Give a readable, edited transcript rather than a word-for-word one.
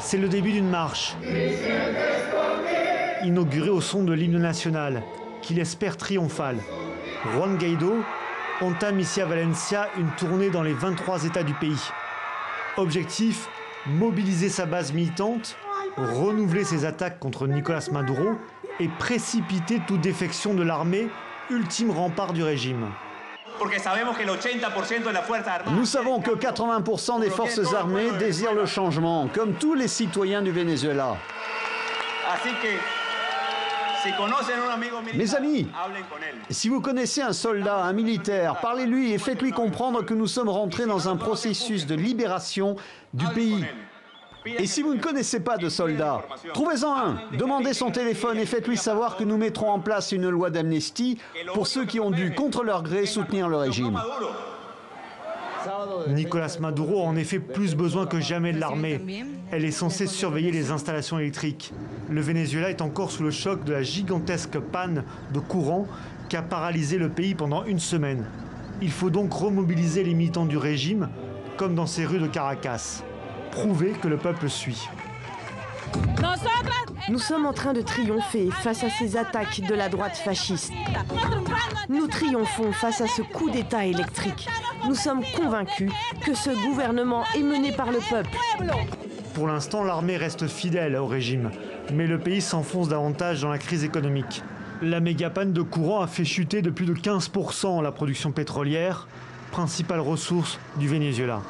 C'est le début d'une marche, inaugurée au son de l'hymne national, qu'il espère triomphal. Juan Guaidó entame ici à Valencia une tournée dans les 23 États du pays. Objectif, mobiliser sa base militante, renouveler ses attaques contre Nicolás Maduro et précipiter toute défection de l'armée, ultime rempart du régime. Nous savons que 80% des forces armées désirent le changement, comme tous les citoyens du Venezuela. Mes amis, si vous connaissez un soldat, un militaire, parlez-lui et faites-lui comprendre que nous sommes rentrés dans un processus de libération du pays. Et si vous ne connaissez pas de soldat, trouvez-en un, demandez son téléphone et faites-lui savoir que nous mettrons en place une loi d'amnistie pour ceux qui ont dû, contre leur gré, soutenir le régime. Nicolás Maduro a en effet plus besoin que jamais de l'armée. Elle est censée surveiller les installations électriques. Le Venezuela est encore sous le choc de la gigantesque panne de courant qui a paralysé le pays pendant une semaine. Il faut donc remobiliser les militants du régime, comme dans ces rues de Caracas. Prouver que le peuple suit. Nous sommes en train de triompher face à ces attaques de la droite fasciste. Nous triomphons face à ce coup d'État électrique. Nous sommes convaincus que ce gouvernement est mené par le peuple. Pour l'instant, l'armée reste fidèle au régime, mais le pays s'enfonce davantage dans la crise économique. La méga-panne de courant a fait chuter de plus de 15% la production pétrolière, principale ressource du Venezuela.